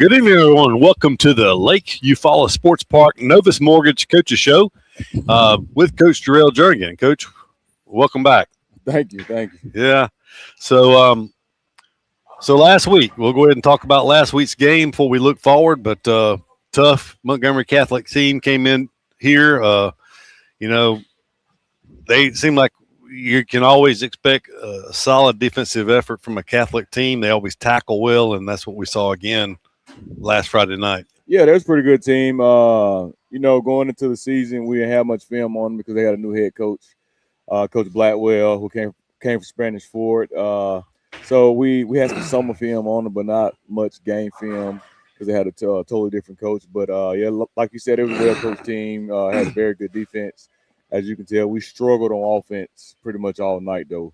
Good evening, everyone. Welcome to the Lake Eufaula Sports Park Novus Mortgage Coaches Show with Coach Jarrell Jernigan. Coach, welcome back. Thank you. Yeah. So last week, we'll go ahead and talk about last week's game before we look forward. But tough Montgomery Catholic team came in here. They seem like you can always expect a solid defensive effort from a Catholic team. They always tackle well, and that's what we saw again last Friday night. Yeah, they're a pretty good team. Going into the season, we didn't have much film on them because they had a new head coach, Coach Blackwell, who came from Spanish Fort. So we had some summer film on them, but not much game film because they had a totally different coach. But like you said, it was a well-coached team. Had a very good defense. As you can tell, we struggled on offense pretty much all night, though.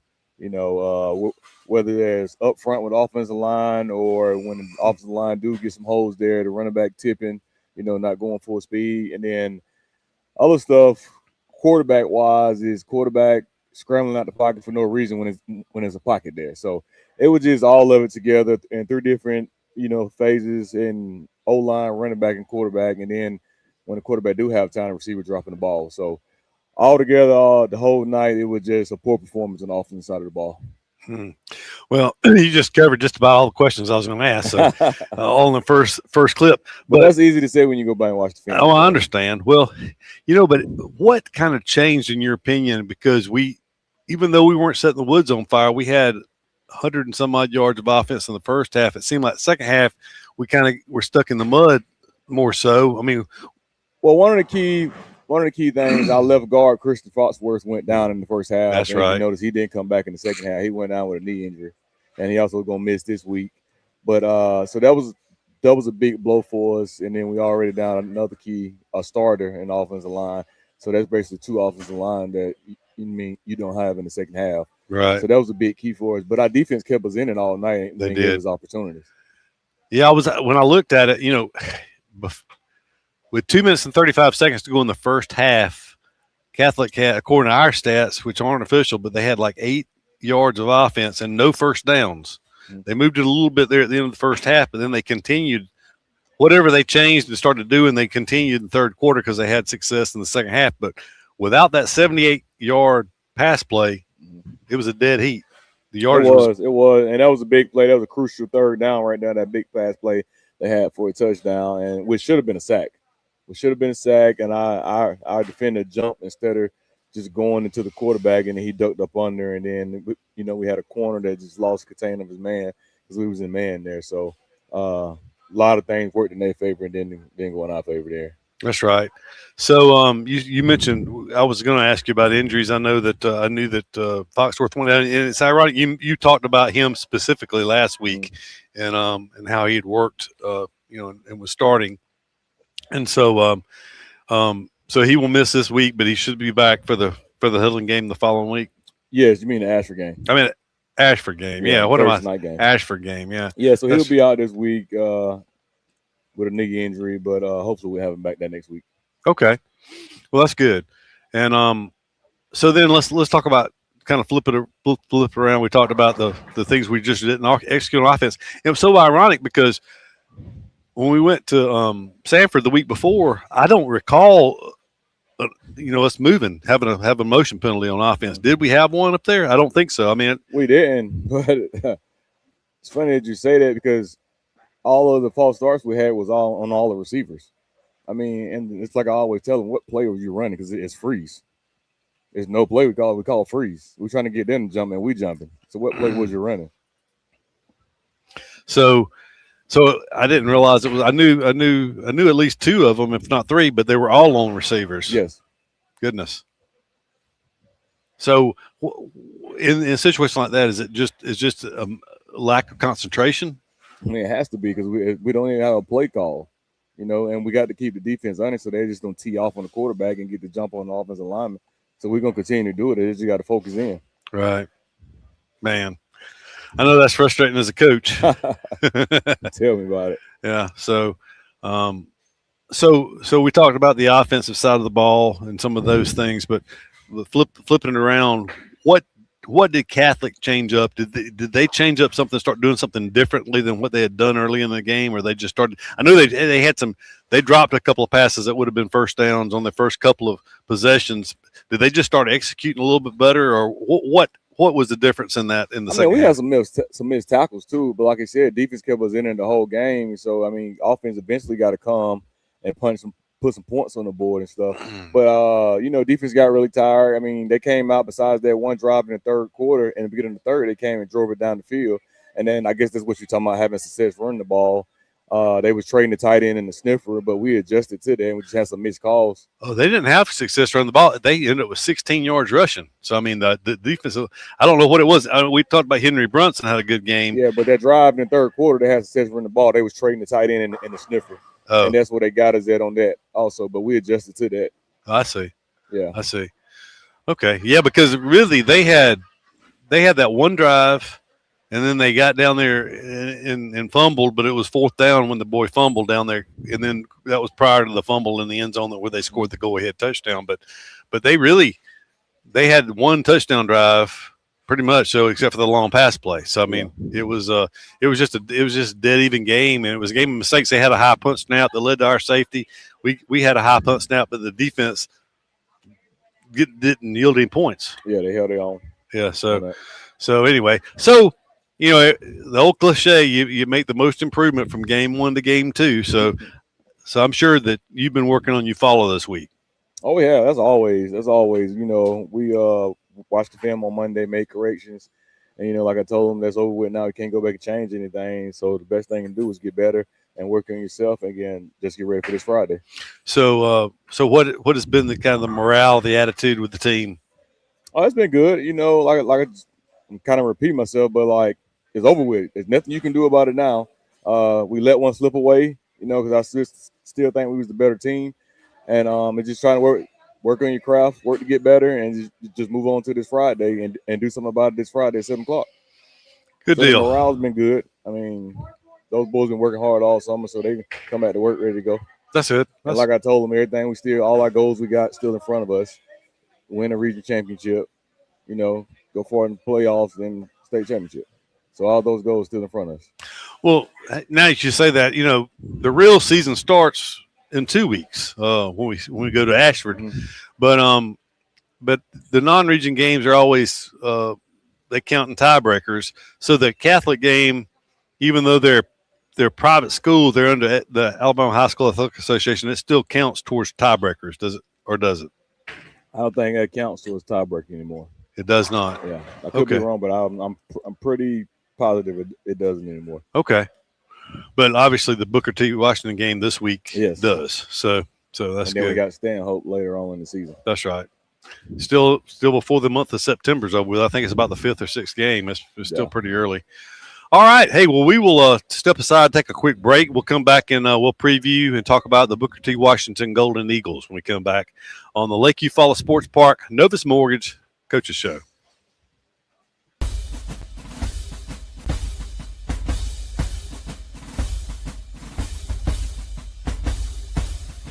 Whether there's up front with the offensive line or when the offensive line do get some holes there, the running back tipping, not going full speed. And then other stuff, quarterback-wise, is quarterback scrambling out the pocket for no reason when there's a pocket there. So it was just all of it together in three different, phases in O-line, running back, and quarterback. And then when the quarterback do have time, the receiver dropping the ball. So altogether, the whole night, it was just a poor performance on the offensive side of the ball. Well, you just covered just about all the questions I was going to ask. So all in the first clip. But that's easy to say when you go by and watch the film. Oh, I understand. Well, but what kind of changed in your opinion? Because even though we weren't setting the woods on fire, we had 100 and some odd yards of offense in the first half. It seemed like the second half we kind of were stuck in the mud more so. I mean, well, one of the key things, our left guard, Christian Foxworth, went down in the first half. That's right. You notice he didn't come back in the second half. He went down with a knee injury, and he also going to miss this week. But so that was a big blow for us. And then we already down another key, a starter in the offensive line. So that's basically two offensive line that you don't have in the second half. Right. So that was a big key for us. But our defense kept us in it all night. They did. Gave us opportunities. Yeah, when I looked at it, with 2 minutes and 35 seconds to go in the first half, Catholic had, according to our stats, which aren't official, but they had like 8 yards of offense and no first downs. Mm-hmm. They moved it a little bit there at the end of the first half, but then they continued whatever they changed and started doing. They continued in the third quarter because they had success in the second half. But without that 78-yard pass play, it was a dead heat. The yardage it was, and that was a big play. That was a crucial third down right there. That big pass play they had for a touchdown, and which should have been a sack. And our defender jumped instead of just going into the quarterback, and then he ducked up under, and then we had a corner that just lost contain of his man because we was in man there. So a lot of things worked in their favor and didn't go in our favor there. That's right. So you mentioned, I was going to ask you about injuries. I know that I knew that Foxworth went down, and it's ironic you talked about him specifically last week, and how he had worked, and was starting. And so, so he will miss this week, but he should be back for the Hiddleston game the following week. Yes, you mean the Ashford game? I mean Ashford game. Yeah. What am I? Night game. Ashford game. Yeah. Yeah. So he'll be out this week with a knee injury, but hopefully we'll have him back that next week. Okay. Well, that's good. And so then let's talk about kind of flip it around. We talked about the things we just didn't execute on offense. It was so ironic because when we went to Sanford the week before, I don't recall, us having a motion penalty on offense. Did we have one up there? I don't think so. I mean, we didn't. But it's funny that you say that because all of the false starts we had was all on all the receivers. I mean, and it's like I always tell them, what play were you running? Because it's freeze. There's no play we call freeze. We're trying to get them to jump and we jumping. So what play was you running? So I didn't realize it was. I knew at least 2 of them, if not 3, but they were all lone receivers. Yes. Goodness. So in a situation like that, is it just a lack of concentration? I mean, it has to be because we don't even have a play call, and we got to keep the defense honest, so they're just going to tee off on the quarterback and get the jump on the offensive lineman. So we're going to continue to do it. They just got to focus in. Right. Man. I know that's frustrating as a coach. Tell me about it. Yeah. So we talked about the offensive side of the ball and some of those things, but flipping it around, what what did Catholic change up? Did they change up something, start doing something differently than what they had done early in the game, or they just started? I know they had some. They dropped a couple of passes that would have been first downs on their first couple of possessions. Did they just start executing a little bit better, or what was the difference in that in the second? We had some missed tackles too, but like I said, defense kept us in the whole game. So offense eventually got to come and put some points on the board and stuff. But defense got really tired. They came out besides that one drive in the third quarter, in the beginning of the third, they came and drove it down the field. And then I guess that's what you're talking about, having success running the ball. They was trading the tight end and the sniffer, but we adjusted to that and we just had some missed calls. Oh, they didn't have success running the ball. They ended up with 16 yards rushing. So, the defense, I don't know what it was. We talked about Henry Brunson had a good game. Yeah, but that drive in the third quarter, they had success running the ball. They was trading the tight end and the sniffer. Oh. And that's what they got us at on that also, but we adjusted to that. I see. Yeah. I see. Okay. Yeah, because really they had that one drive, and then they got down there and fumbled, but it was fourth down when the boy fumbled down there, and then that was prior to the fumble in the end zone where they scored the go-ahead touchdown. But they had one touchdown drive pretty much, so except for the long pass play. So it was just a dead even game, and it was a game of mistakes. They had a high punt snap that led to our safety. We had a high punt snap, but the defense didn't yield any points. Yeah, they held their own. Yeah. So anyway, the old cliche, you make the most improvement from game 1 to game 2. So I'm sure that you've been working on Eufaula this week. Oh yeah, that's always. We watch the film on Monday, make corrections, and like I told them, that's over with now. You can't go back and change anything. So the best thing to do is get better and work on yourself. Again, just get ready for this Friday. So what has been the kind of the morale, the attitude with the team? Oh, it's been good. I'm kind of repeating myself, but it's over with. There's nothing you can do about it now. We let one slip away, because I still think we was the better team, and it's just trying to work on your craft, work to get better, and just move on to this Friday and do something about it this Friday at 7 o'clock. Good deal. The morale's been good. Those boys been working hard all summer, so they can come back to work ready to go. That's it. Like I told them, everything all our goals we got still in front of us. Win a regional championship, go far in the playoffs and state championship. So all those goals still in front of us. Well, now that you say that, the real season starts in 2 weeks when we go to Ashford. Mm-hmm. But the non-region games are always they count in tiebreakers. So the Catholic game, even though they're private schools, they're under the Alabama High School Athletic Association, it still counts towards tiebreakers, does it, or does it? I don't think that counts towards tiebreaker anymore. It does not. Yeah, I could be wrong, but I'm pretty positive it doesn't anymore. Okay, but obviously the Booker T. Washington game this week does. So that's and then good. We got Stanhope later on in the season. That's right. Still before the month of September's over with. I think it's about the 5th or 6th game. It's still pretty early. All right. Hey, well, we will step aside, take a quick break. We'll come back and we'll preview and talk about the Booker T. Washington Golden Eagles when we come back on the Lake Eufaula Sports Park Novus Mortgage Coaches Show.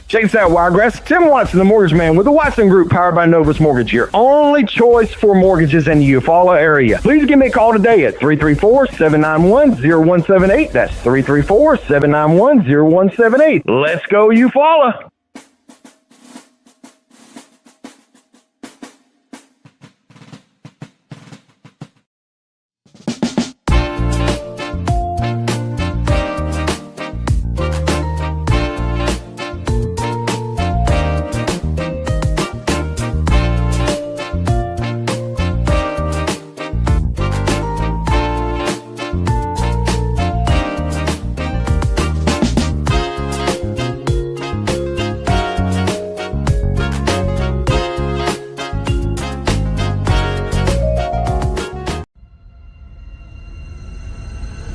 Check this out, Wiregrass. Tim Watson, the Mortgage Man with the Watson Group, powered by Novus Mortgage, your only choice for mortgages in the Eufaula area. Please give me a call today at 334-791-0178. That's 334-791-0178. Let's go, Eufaula.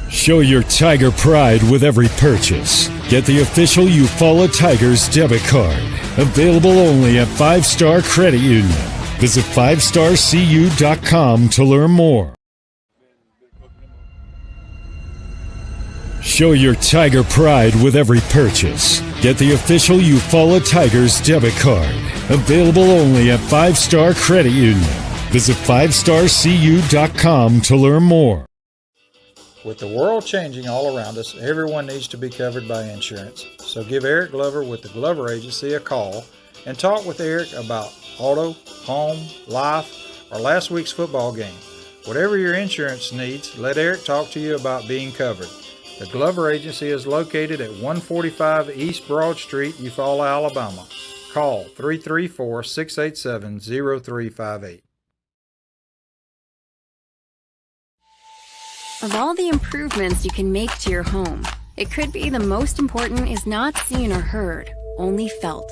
Show your Tiger pride with every purchase. Get the official Eufaula Tigers debit card. Available only at 5 Star Credit Union. Visit 5starcu.com to learn more. Show your Tiger pride with every purchase. Get the official Eufaula Tigers debit card. Available only at 5 Star Credit Union. Visit 5starcu.com to learn more. With the world changing all around us, everyone needs to be covered by insurance. So give Eric Glover with the Glover Agency a call and talk with Eric about auto, home, life, or last week's football game. Whatever your insurance needs, let Eric talk to you about being covered. The Glover Agency is located at 145 East Broad Street, Eufaula, Alabama. Call 334-687-0358. Of all the improvements you can make to your home, it could be the most important is not seen or heard, only felt.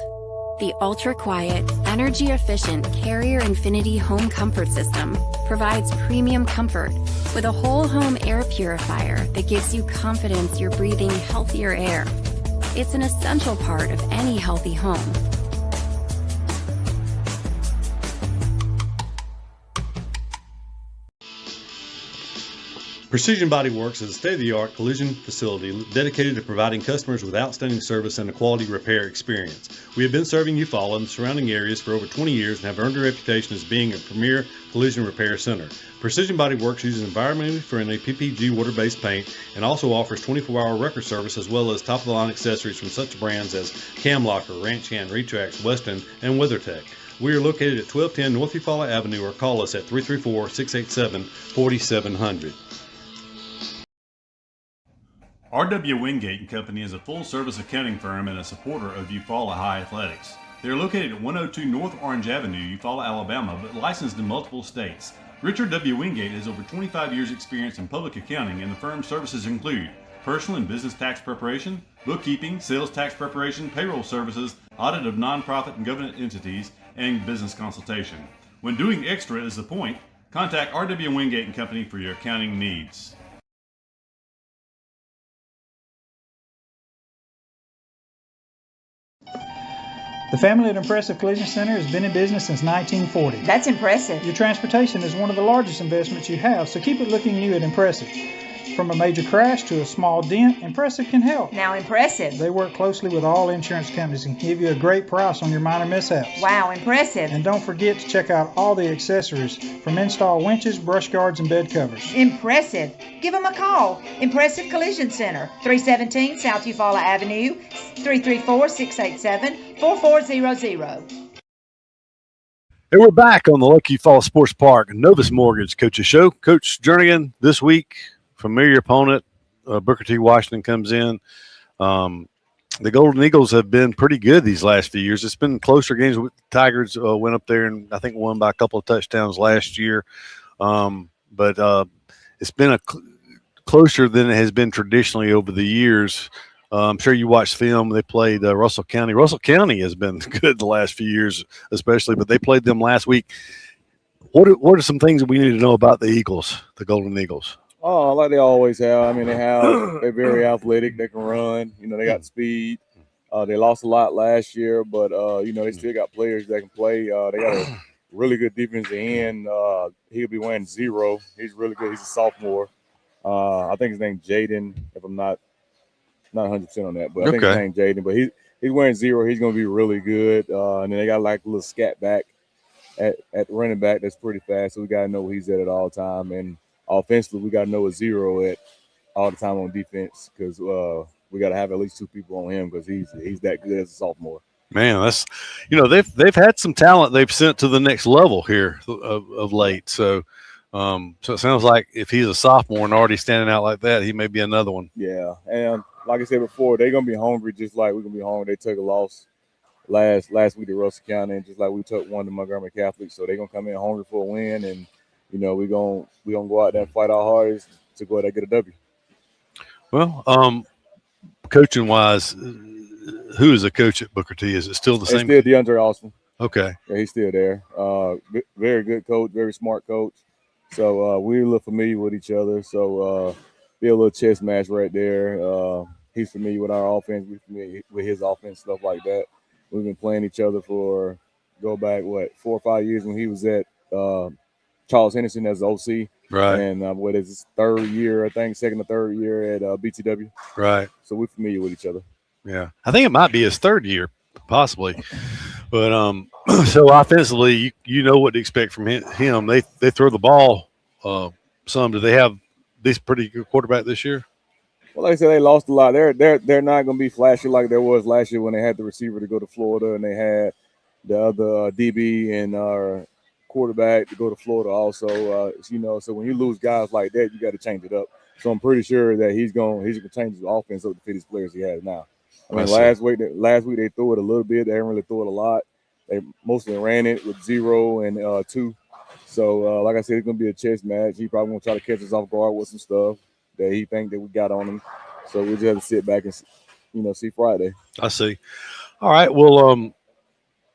The ultra-quiet, energy-efficient Carrier Infinity Home Comfort System provides premium comfort with a whole home air purifier that gives you confidence you're breathing healthier air. It's an essential part of any healthy home. Precision Body Works is a state-of-the-art collision facility dedicated to providing customers with outstanding service and a quality repair experience. We have been serving Eufaula and the surrounding areas for over 20 years and have earned a reputation as being a premier collision repair center. Precision Body Works uses environmentally friendly PPG water-based paint and also offers 24-hour record service as well as top-of-the-line accessories from such brands as Cam Locker, Ranch Hand, Retrax, Weston, and WeatherTech. We are located at 1210 North Eufaula Avenue or call us at 334-687-4700. R.W. Wingate and Company is a full-service accounting firm and a supporter of Eufaula High Athletics. They are located at 102 North Orange Avenue, Eufaula, Alabama, but licensed in multiple states. Richard W. Wingate has over 25 years' experience in public accounting, and the firm's services include personal and business tax preparation, bookkeeping, sales tax preparation, payroll services, audit of nonprofit and government entities, and business consultation. When doing extra is the point, contact R.W. Wingate and Company for your accounting needs. The family at Impressive Collision Center has been in business since 1940. That's impressive. Your transportation is one of the largest investments you have, so keep it looking new at Impressive. From a major crash to a small dent, Impressive can help. Now impressive. They work closely with all insurance companies and give you a great price on your minor mishaps. Wow, impressive. And don't forget to check out all the accessories from install winches, brush guards, and bed covers. Impressive. Give them a call. Impressive Collision Center, 317 South Eufaula Avenue, 334-687-4400. And we're back on the Lucky Fall Sports Park Novus Mortgage Coaches Show. Coach Jernigan this week, familiar opponent, Booker T. Washington comes in. The Golden Eagles have been pretty good these last few years. It's been closer games. The Tigers went up there and I think won by a couple of touchdowns last year. But it's been closer than it has been traditionally over the years. I'm sure you watched film. They played Russell County. Russell County has been good the last few years, especially, but they played them last week. What are some things that we need to know about the Eagles, the Golden Eagles? Oh, like they always have. I mean, they're very athletic. They can run. You know, they got speed. They lost a lot last year, but you know, they still got players that can play. They got a really good defensive end. He'll be wearing 0. He's really good. He's a sophomore. I think his name's Jaden. If I'm not 100% on that, but I think his name's Jaden. But he's wearing 0. He's going to be really good. And then they got like a little scat back at running back that's pretty fast. So we got to know where he's at all time. And offensively, we got to know a 0 at all the time on defense because we got to have at least 2 people on him because he's that good as a sophomore. Man, that's they've had some talent they've sent to the next level here of late. So it sounds like if he's a sophomore and already standing out like that, he may be another one. Yeah, and like I said before, they're gonna be hungry just like we're gonna be hungry. They took a loss last week to Russell County, and just like we took one to Montgomery Catholic. So they're gonna come in hungry for a win, and you know we're gonna go out there and fight our hardest to go out there and get a W. Well, coaching wise, who is the coach at Booker T? Is it still the same? It's still DeAndre Austin. Okay. Yeah, he's still there. Very good coach, very smart coach. So we're a little familiar with each other. So be a little chess match right there. He's familiar with our offense. We're familiar with his offense, stuff like that. We've been playing each other for go back 4 or 5 years when he was at Charles Henderson as the OC. Right. And what is his 3rd year, I think, 2nd or 3rd year at BTW. Right. So we're familiar with each other. Yeah. I think it might be his 3rd year. possibly. But so offensively, you know what to expect from him. They throw the ball some. Do they have this pretty good quarterback this year? Well, like I said, they lost a lot. They're not going to be flashy like there was last year when they had the receiver to go to Florida and they had the other DB and our quarterback to go to Florida also. So when you lose guys like that, you got to change it up. So I'm pretty sure that he's going to change his offense up to fit his players he has now. I mean, last week they threw it a little bit. They didn't really throw it a lot. They mostly ran it with 0 and 2. So like I said, it's going to be a chess match. He probably going to try to catch us off guard with some stuff that he think that we got on him. So we just have to sit back and see Friday. I see. All right. Well,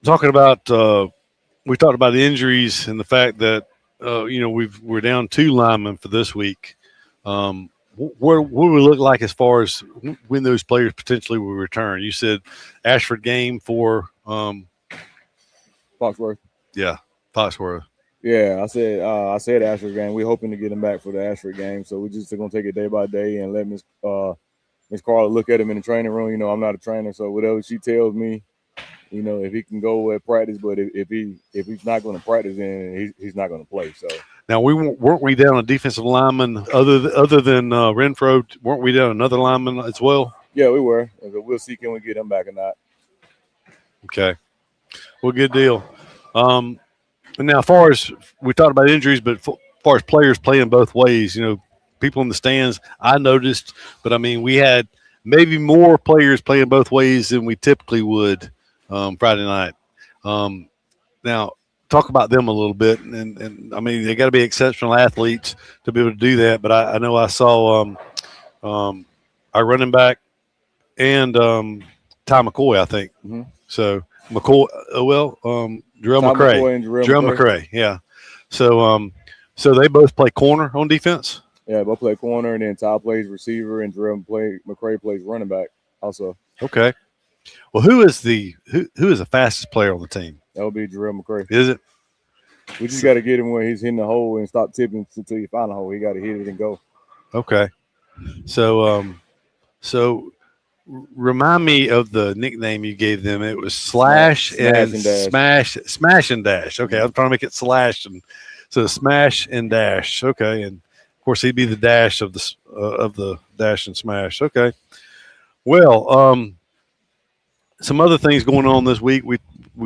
talking about we talked about the injuries and the fact that we're down 2 linemen for this week. Where will we look like as far as when those players potentially will return? You said Ashford game for Foxworth. Yeah, Foxworth. Yeah, I said Ashford game. We're hoping to get him back for the Ashford game. So we're just going to take it day by day and let Miss Carla look at him in the training room. I'm not a trainer, so whatever she tells me, if he can go at practice, but if he's not going to practice, then he's not going to play. So now weren't we down a defensive lineman other than Renfro? Weren't we down another lineman as well? Yeah, we were. So we'll see can we get him back or not. Okay, well, good deal. And now, as far as we talked about injuries, but as far as players playing both ways, people in the stands, I noticed, but I mean, we had maybe more players playing both ways than we typically would Friday night. Now, talk about them a little bit, and I mean, they got to be exceptional athletes to be able to do that. But I know I saw our running back and Ty McCoy, I think. Mm-hmm. So McCoy, Jarrell McCray, yeah. So they both play corner on defense. Yeah, both play corner, and then Ty plays receiver, and Jarrell McCray plays running back also. Okay. Well, who is the fastest player on the team? That would be Jarrell McCray. Is it? We just got to get him where he's hitting the hole and stop tipping until you find the hole. He got to hit it and go. Okay. So remind me of the nickname you gave them. It was Smash and Dash. Smash and Dash. Okay, I'm trying to make it Slash, and so Smash and Dash. Okay, and of course he'd be the dash of the Dash and Smash. Okay. Well, some other things going on this week. We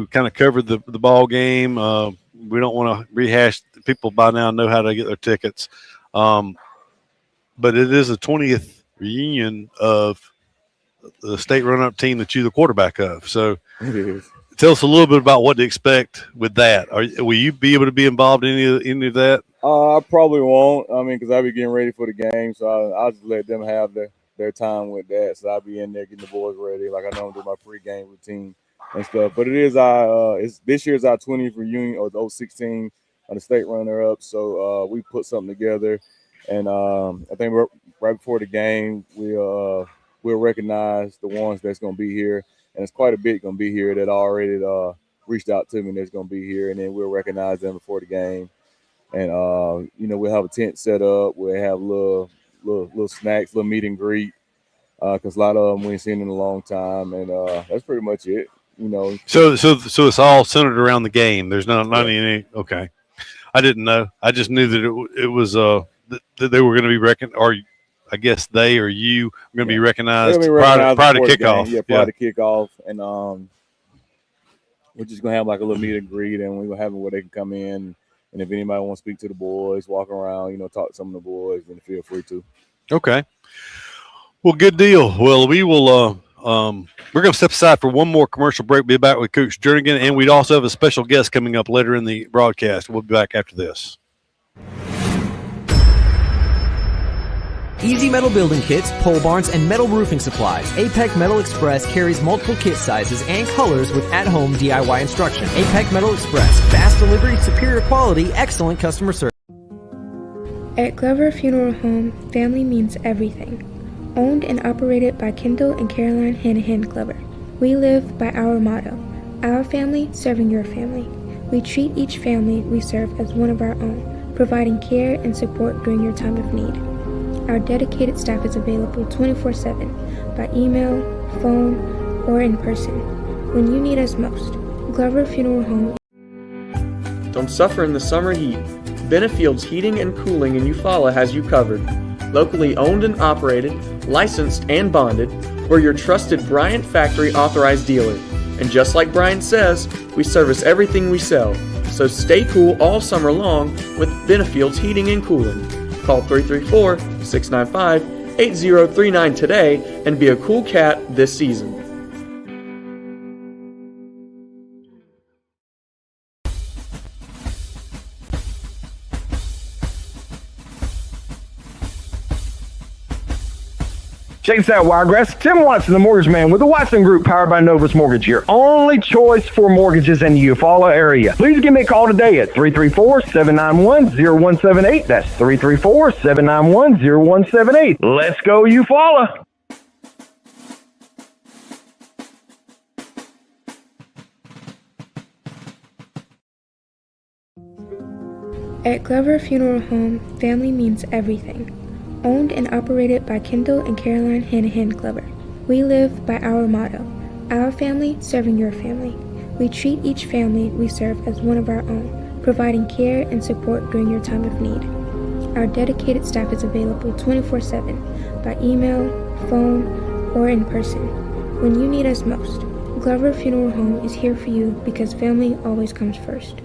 kind of covered the ball game. We don't want to rehash. People by now know how to get their tickets. But it is the 20th reunion of the state run-up team that you're the quarterback of. So tell us a little bit about what to expect with that. Will you be able to be involved in any of that? I probably won't. I mean, because I'll be getting ready for the game, so I'll just let them have their time with that. So I'll be in there getting the boys ready, like I know I'm doing my pre-game routine and stuff. But it is this year's our 20th reunion of the 016 on the state runner-up. So we put something together, and I think right before the game we'll recognize the ones that's going to be here, and it's quite a bit going to be here that already reached out to me that's going to be here, and then we'll recognize them before the game. And we'll have a tent set up. We'll have little snacks, little meet and greet, because a lot of them we ain't seen in a long time, and that's pretty much it. So it's all centered around the game. There's not any. Okay, I didn't know. I just knew that it was that they were going to be reckoned, or I guess they or you are going to be recognized prior to kickoff. Yeah, prior to kickoff, and we're just gonna have like a little meet and greet, and we're gonna have them where they can come in. And if anybody wants to speak to the boys, walk around, talk to some of the boys, then feel free to. Okay. Well, good deal. Well, we will. We're going to step aside for one more commercial break. Be back with Coach Jernigan, and we'd also have a special guest coming up later in the broadcast. We'll be back after this. Easy Metal Building Kits, pole barns, and metal roofing supplies. APEC Metal Express carries multiple kit sizes and colors with at-home DIY instruction. APEC Metal Express, fast delivery, superior quality, excellent customer service. At Glover Funeral Home, family means everything. Owned and operated by Kendall and Caroline Hanahan Glover. We live by our motto, our family serving your family. We treat each family we serve as one of our own, providing care and support during your time of need. Our dedicated staff is available 24/7 by email, phone, or in person. when you need us most. Glover Funeral Home. Don't suffer in the summer heat. Benefield's Heating and Cooling in Eufaula has you covered. Locally owned and operated, licensed and bonded, we're your trusted Bryant Factory authorized dealer. And just like Bryant says, we service everything we sell. So stay cool all summer long with Benefield's Heating and Cooling. Call 334-695-8039 today and be a cool cat this season. Check this out, Wiregrass. Tim Watson, the Mortgage Man with the Watson Group, powered by Novus Mortgage, your only choice for mortgages in the Eufaula area. Please give me a call today at 334-791-0178. That's 334-791-0178. Let's go, Eufaula. At Glover Funeral Home, family means everything. Owned and operated by Kendall and Caroline Hanahan Glover. We live by our motto, our family serving your family. We treat each family we serve as one of our own, providing care and support during your time of need. Our dedicated staff is available 24/7 by email, phone, or in person. When you need us most, Glover Funeral Home is here for you because family always comes first.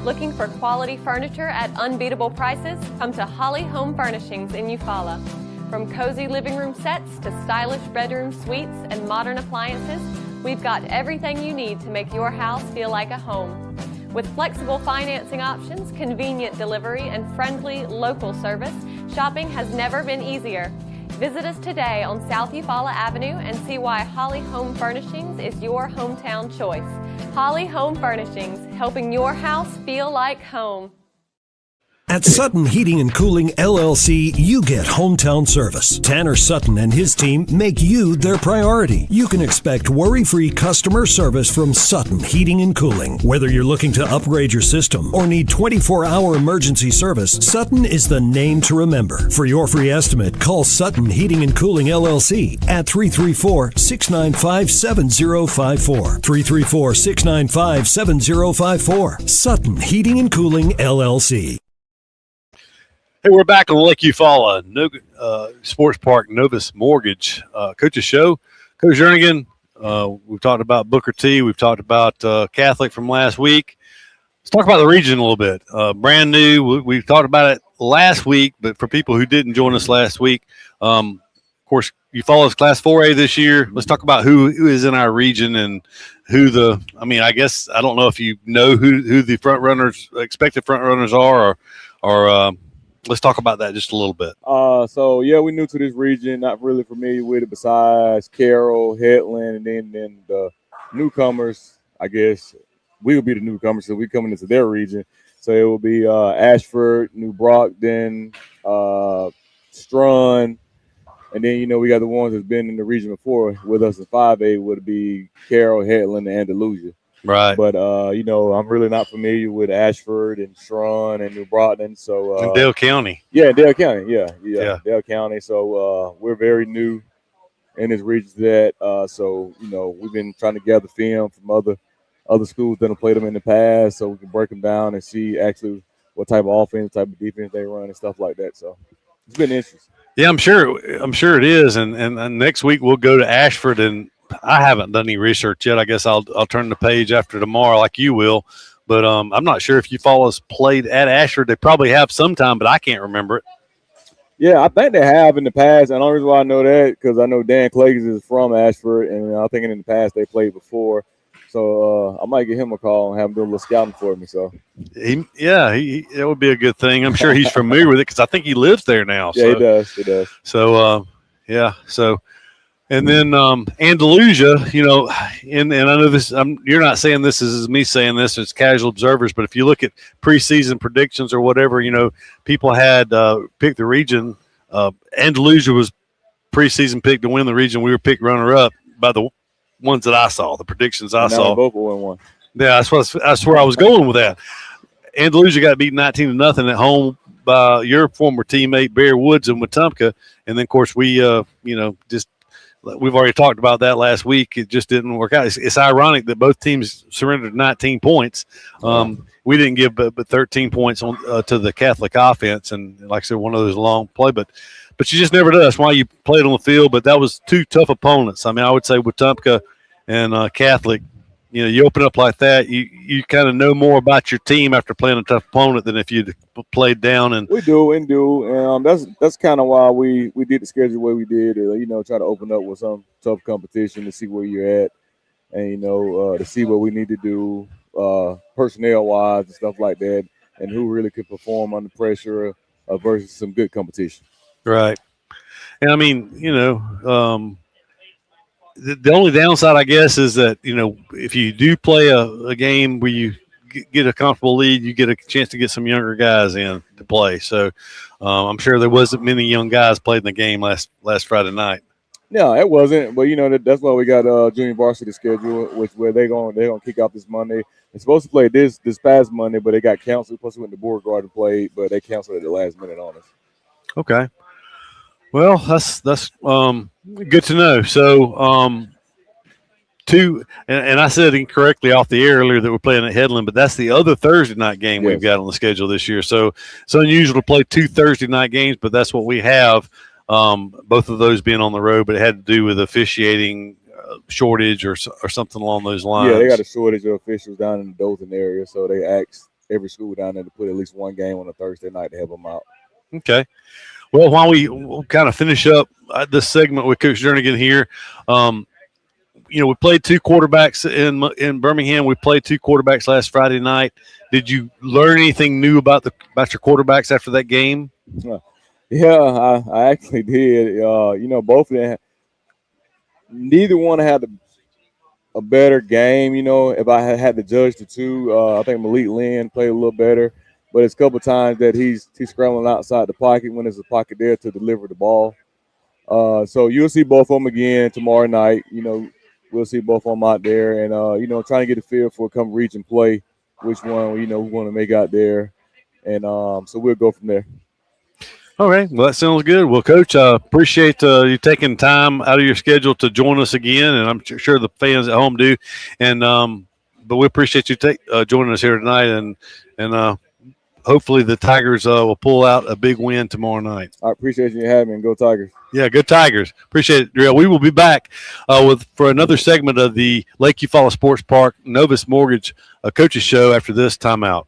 Looking for quality furniture at unbeatable prices? Come to Holly Home Furnishings in Eufaula. From cozy living room sets to stylish bedroom suites and modern appliances, we've got everything you need to make your house feel like a home. With flexible financing options, convenient delivery, and friendly local service, shopping has never been easier. Visit us today on South Eufaula Avenue and see why Holly Home Furnishings is your hometown choice. Holly Home Furnishings, helping your house feel like home. At Sutton Heating and Cooling LLC, you get hometown service. Tanner Sutton and his team make you their priority. You can expect worry-free customer service from Sutton Heating and Cooling. Whether you're looking to upgrade your system or need 24-hour emergency service, Sutton is the name to remember. For your free estimate, call Sutton Heating and Cooling LLC at 334-695-7054. 334-695-7054. Sutton Heating and Cooling LLC. Hey, we're back on Lake Eufaula, Sports Park, Novus Mortgage. Coach's Show. Coach Jernigan, we've talked about Booker T. We've talked about Catholic from last week. Let's talk about the region a little bit. Brand new. We've talked about it last week, but for people who didn't join us last week, of course, Eufaula's Class 4A this year. Let's talk about who is in our region and who I guess I don't know if you know who the expected front runners are or let's talk about that just a little bit. So we're new to this region, not really familiar with it besides Carroll, Headland, and then the newcomers. I guess we will be the newcomers, so we're coming into their region. So it will be Ashford, New Brockton, Strawn, and then we got the ones that's been in the region before with us in 5A would be Carroll, Headland, and Andalusia. Right. But, I'm really not familiar with Ashford and Strawn and New Brockton. So and Dale County. Yeah, Dale County. Yeah. Dale County. So we're very new in this region to that. So we've been trying to gather film from other schools that have played them in the past so we can break them down and see actually what type of offense, type of defense they run and stuff like that. So it's been interesting. Yeah, I'm sure it is. And next week we'll go to Ashford, and I haven't done any research yet. I guess I'll turn the page after tomorrow like you will. But I'm not sure if Eufaula's played at Ashford. They probably have sometime, but I can't remember it. Yeah, I think they have in the past. And the only reason why I know that because I know Dan Claggis is from Ashford, and I think in the past they played before. So I might give him a call and have him do a little scouting for me. So it would be a good thing. I'm sure he's familiar with it because I think he lives there now. Yeah, he does. So and then Andalusia, and I know this. You're not saying this is me saying this. It's casual observers, but if you look at preseason predictions or whatever, people had picked the region. Andalusia was preseason picked to win the region. We were picked runner-up by the ones that I saw, the predictions I saw. Both 1-1. Yeah, that's where I was going with that. Andalusia got beat 19-0 at home by your former teammate Bear Woods in Wetumpka, and then of course we just we've already talked about that last week. It just didn't work out. It's ironic that both teams surrendered 19 points. We didn't give but 13 points on to the Catholic offense, and like I said, one of those long play. But you just never know. That's why you played on the field. But that was two tough opponents. I mean, I would say Wetumpka and Catholic. You know, you open up like that, you kind of know more about your team after playing a tough opponent than if you'd played down. And we do. And that's kind of why we did the schedule the way we did. You know, try to open up with some tough competition to see where you're at, and you know, to see what we need to do personnel wise and stuff like that, and who really could perform under pressure versus some good competition. Right. And I mean, you know, the only downside, I guess, is that, you know, if you do play a game where you get a comfortable lead, you get a chance to get some younger guys in to play. So I'm sure there wasn't many young guys played in the game last Friday night. No, it wasn't. But, you know, that's why we got junior varsity schedule, where they're gonna kick off this Monday. They're supposed to play this past Monday, but they got canceled. Supposed to went to Beauregard and played, but they canceled at the last minute on us. Okay. Well, that's good to know. So, and I said incorrectly off the air earlier that we're playing at Headland, but that's the other Thursday night game we've got on the schedule this year. So it's unusual to play 2 Thursday night games, but that's what we have. Both of those being on the road, but it had to do with officiating shortage or something along those lines. Yeah, they got a shortage of officials down in the Dothan area, so they asked every school down there to put at least one game on a Thursday night to help them out. Okay. Well, while we'll kind of finish up this segment with Coach Jernigan here, you know, we played 2 quarterbacks in Birmingham. We played 2 quarterbacks last Friday night. Did you learn anything new about your quarterbacks after that game? Yeah, I actually did. You know, both of them, neither one had a better game. You know, if I had to judge the two, I think Malik Lynn played a little better. But it's a couple times that he's scrambling outside the pocket when there's a pocket there to deliver the ball. So you'll see both of them again tomorrow night. You know, we'll see both of them out there, and you know, trying to get a feel for come region play, which one we want to make out there, and so we'll go from there. All right. Well, that sounds good. Well, Coach, I appreciate you taking time out of your schedule to join us again, and I'm sure the fans at home do. And but we appreciate you joining us here tonight, and hopefully the Tigers will pull out a big win tomorrow night. I appreciate you having me, and go Tigers. Yeah, good Tigers. Appreciate it, Drill. We will be back for another segment of the Lake Eufaula Sports Park Novus Mortgage Coaches Show after this timeout.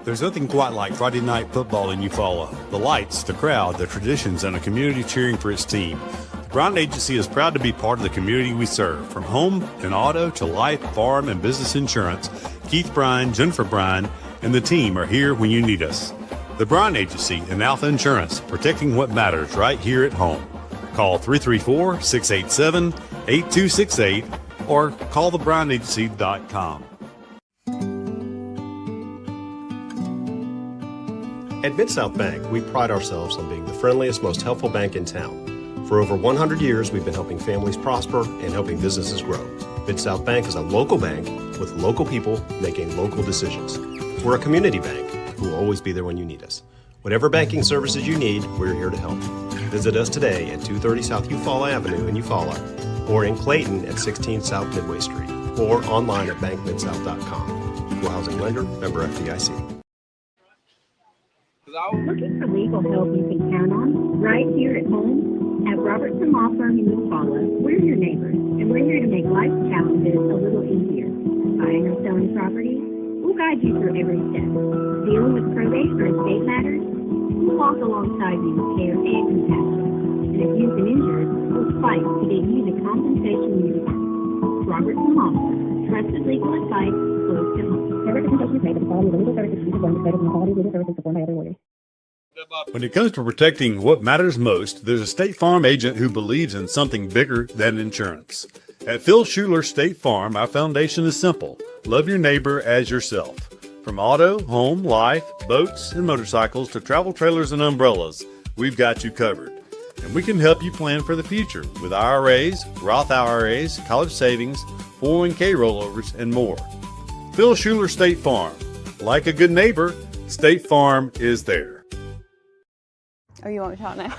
There's nothing quite like Friday night football in Eufaula. The lights, the crowd, the traditions, and a community cheering for its team. The Bryant Agency is proud to be part of the community we serve. From home and auto to life, farm, and business insurance, Keith Bryan, Jennifer Bryan, and the team are here when you need us. The Bryant Agency and Alpha Insurance, protecting what matters right here at home. Call 334-687-8268 or call thebryantagency.com. At Mid-South Bank, we pride ourselves on being the friendliest, most helpful bank in town. For over 100 years, we've been helping families prosper and helping businesses grow. Mid-South Bank is a local bank with local people making local decisions. We're a community bank who will always be there when you need us. Whatever banking services you need, we're here to help. Visit us today at 230 South Eufaula Avenue in Eufaula, or in Clayton at 16 South Midway Street, or online at bankmidsouth.com. Equal housing lender, member FDIC. Looking for legal help you can count on right here at home? At Robertson Law Firm in Eufaula, we're your neighbors, and we're here to make life's challenges a little easier. Buying or selling property? We'll guide you through every step. Dealing with probate or estate matters? We'll walk alongside you with care and compassion. And if you've been injured, we'll fight to get you the compensation you deserve. Robertson Law Firm, trusted legal advice close to home. Every representation is made by the quality of legal services you perform is better than the quality of legal services performed by other lawyers. When it comes to protecting what matters most, there's a State Farm agent who believes in something bigger than insurance. At Phil Schuler State Farm, our foundation is simple. Love your neighbor as yourself. From auto, home, life, boats, and motorcycles to travel trailers and umbrellas, we've got you covered. And we can help you plan for the future with IRAs, Roth IRAs, college savings, 401k rollovers, and more. Phil Schuler State Farm. Like a good neighbor, State Farm is there. Oh, you want me to talk now?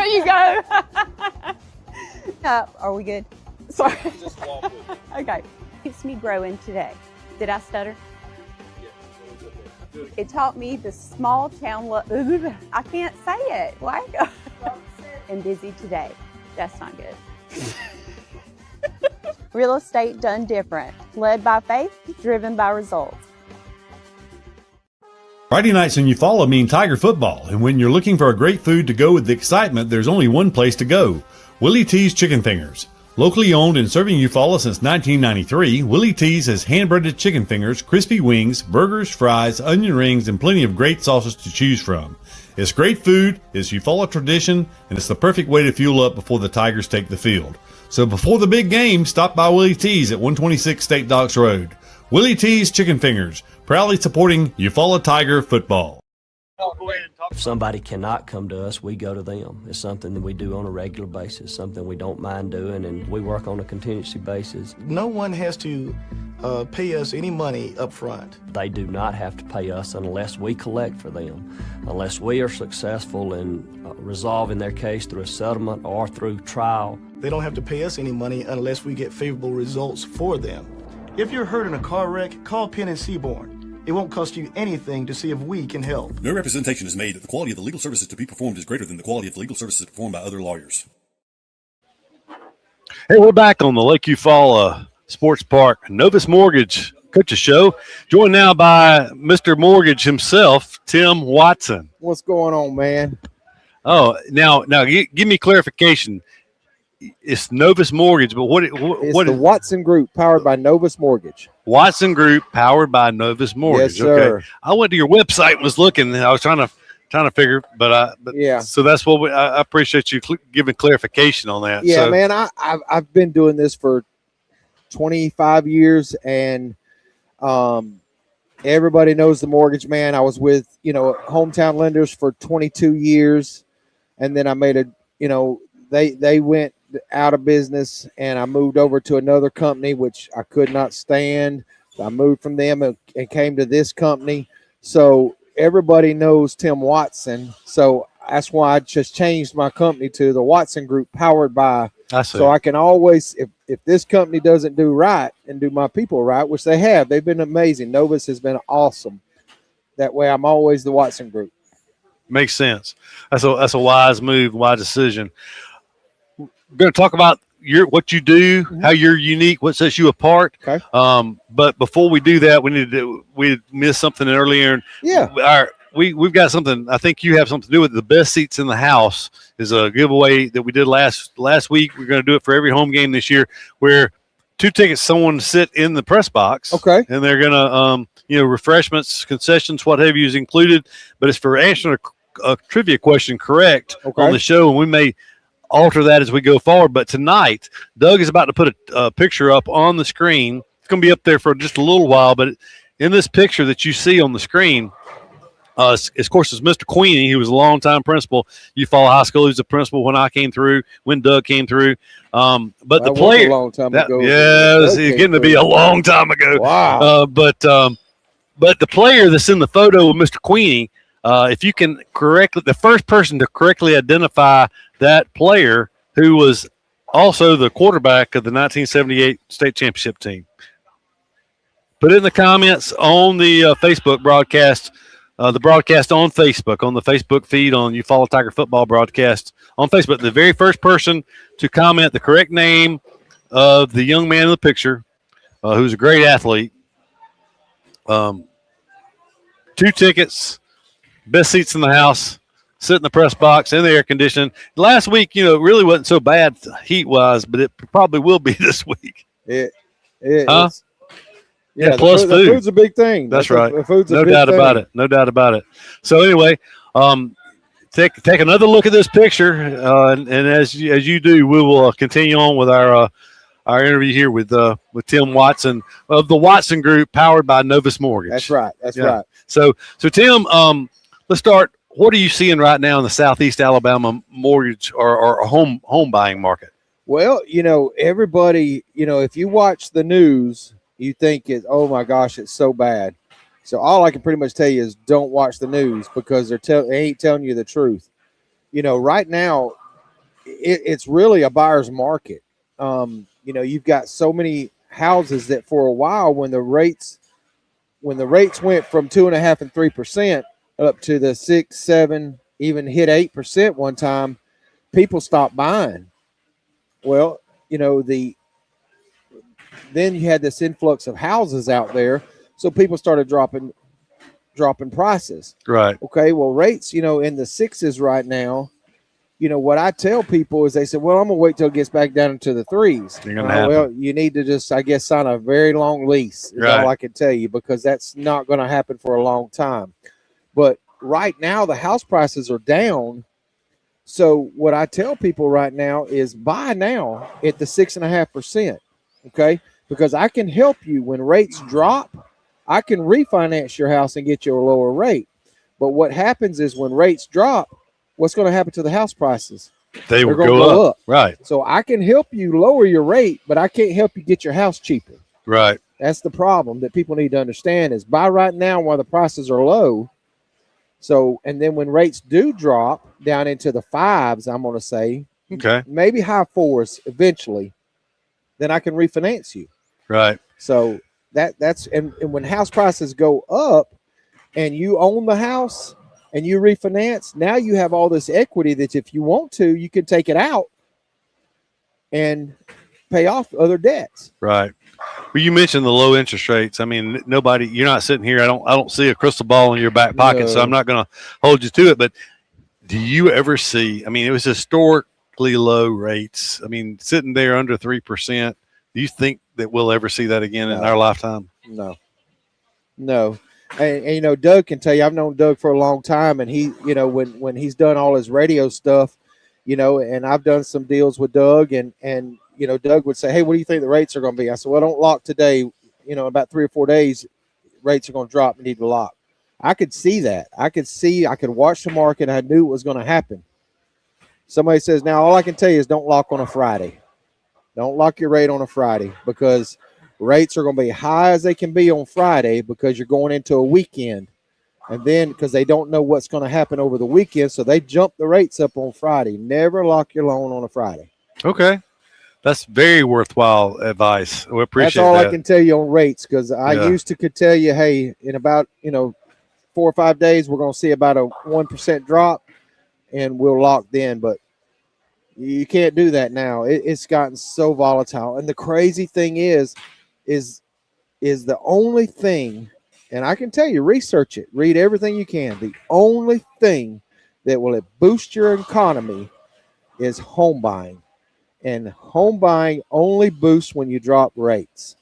There you go. Are we good? Sorry. Okay. Keeps me growing today. Did I stutter? It taught me the small town I can't say it. Why? And busy today. That's not good. Real estate done different. Led by faith, driven by results. Friday nights in Eufaula mean Tiger football, and when you're looking for a great food to go with the excitement, there's only one place to go. Willie T's Chicken Fingers. Locally owned and serving Eufaula since 1993, Willie T's has hand-breaded chicken fingers, crispy wings, burgers, fries, onion rings, and plenty of great sauces to choose from. It's great food, it's Eufaula tradition, and it's the perfect way to fuel up before the Tigers take the field. So before the big game, stop by Willie T's at 126 State Docks Road. Willie T's Chicken Fingers, proudly supporting Eufaula Tiger football. If somebody cannot come to us, we go to them. It's something that we do on a regular basis, something we don't mind doing, and we work on a contingency basis. No one has to pay us any money up front. They do not have to pay us unless we collect for them. Unless we are successful in resolving their case through a settlement or through trial. They don't have to pay us any money unless we get favorable results for them. If you're hurt in a car wreck, call Penn and Seaborn. It won't cost you anything to see if we can help. No representation is made that the quality of the legal services to be performed is greater than the quality of the legal services performed by other lawyers. Hey, we're back on the Lake Eufaula Sports Park Novus Mortgage Coaches Show, joined now by Mr. Mortgage himself, Tim Watson. What's going on, man? Oh, now, give me clarification. It's Novus Mortgage, but what It's the Watson Group, powered by Novus Mortgage. Watson Group, powered by Novus Mortgage. Yes, sir. Okay. I went to your website and was looking. And I was trying to figure, but yeah. So that's what I appreciate you giving clarification on that. Yeah, so, man. I've been doing this for 25 years, and everybody knows the mortgage man. I was with Hometown Lenders for 22 years, and then I made they went out of business, and I moved over to another company which I could not stand. I moved from them and came to this company. So everybody knows Tim Watson. So that's why I just changed my company to the Watson Group, powered by. So I can always, if this company doesn't do right and do my people right, which they have, they've been amazing. Novus has been awesome. That way, I'm always the Watson Group. Makes sense. That's a wise move, wise decision. We're going to talk about what you do, how you're unique, what sets you apart. Okay. But before we do that, we missed something earlier. Yeah. We've got something. I think you have something to do with the best seats in the house. Is a giveaway that we did last week. We're going to do it for every home game this year, where 2 tickets, someone sit in the press box. Okay. And they're going to refreshments, concessions, what have you is included. But it's for answering a trivia question correct on the show, and we may alter that as we go forward. But tonight, Doug is about to put a picture up on the screen. It's going to be up there for just a little while, but in this picture that you see on the screen, of course, it's Mr. Queenie. He was a longtime principal. Eufaula High School. He was a principal when I came through, when Doug came through. But the player, a long time ago. Yeah, it's getting to be a long time ago. Wow. But the player that's in the photo of Mr. Queenie, if you can the first person to correctly identify that player, who was also the quarterback of the 1978 state championship team. Put it in the comments on the Facebook broadcast, the broadcast on Facebook, on the Facebook feed on Eufaula Tiger football broadcast on Facebook. The very first person to comment the correct name of the young man in the picture, who's a great athlete. 2 tickets, best seats in the house. Sit in the press box in the air conditioning. Last week, it really wasn't so bad heat wise, but it probably will be this week. Yeah, plus food. The food's a big thing. That's right. The food's no a big doubt thing. about it. No doubt about it. So anyway, take another look at this picture, and as you do, we will continue on with our interview here with Tim Watson of the Watson Group, powered by Novus Mortgage. That's right. That's right. So Tim, let's start. What are you seeing right now in the Southeast Alabama mortgage or home buying market? Well, everybody, if you watch the news, you think oh my gosh, it's so bad. So all I can pretty much tell you is don't watch the news, because they ain't telling you the truth. Right now, it's really a buyer's market. You've got so many houses that for a while when the rates went from 2.5% and 3% up to the 6, 7, even hit 8% one time, people stopped buying. Well, then you had this influx of houses out there, so people started dropping prices. Right. Okay. Well, rates, in the 6s right now. What I tell people is they say, well, I'm going to wait till it gets back down into the 3s. Well, you need to just, I guess, sign a very long lease is all I can tell you, because that's not going to happen for a long time. But right now, the house prices are down. So what I tell people right now is buy now at the 6.5%. Okay. Because I can help you when rates drop. I can refinance your house and get you a lower rate. But what happens is when rates drop, what's going to happen to the house prices? They're going to go up. Right. So I can help you lower your rate, but I can't help you get your house cheaper. Right. That's the problem that people need to understand is buy right now while the prices are low. So, and then when rates do drop down into the 5s, I'm going to say, okay, maybe high 4s eventually, then I can refinance you. Right. So that's and when house prices go up and you own the house and you refinance, now you have all this equity that if you want to, you can take it out and pay off other debts. Right. Well, you mentioned the low interest rates. I mean, you're not sitting here. I don't see a crystal ball in your back pocket, so I'm not going to hold you to it. But do you ever see, I mean, it was historically low rates. I mean, sitting there under 3%. Do you think that we'll ever see that again in our lifetime? No. And Doug can tell you, I've known Doug for a long time, and he, when he's done all his radio stuff, and I've done some deals with Doug, and Doug would say, hey, what do you think the rates are going to be? I said, well, don't lock today. About 3 or 4 days, rates are going to drop. You need to lock. I could see that. I could watch the market. I knew it was going to happen. Somebody says, now all I can tell you is don't lock on a Friday. Don't lock your rate on a Friday, because rates are going to be high as they can be on Friday, because you're going into a weekend. And then because they don't know what's going to happen over the weekend, so they jump the rates up on Friday. Never lock your loan on a Friday. Okay. That's very worthwhile advice. We appreciate that. That's all I can tell you on rates, because I used to could tell you, hey, in about 4 or 5 days, we're going to see about a 1% drop, and we'll lock then. But you can't do that now. It's gotten so volatile. And the crazy thing is the only thing, and I can tell you, research it, read everything you can. The only thing that will boost your economy is home buying. And home buying only boosts when you drop rates.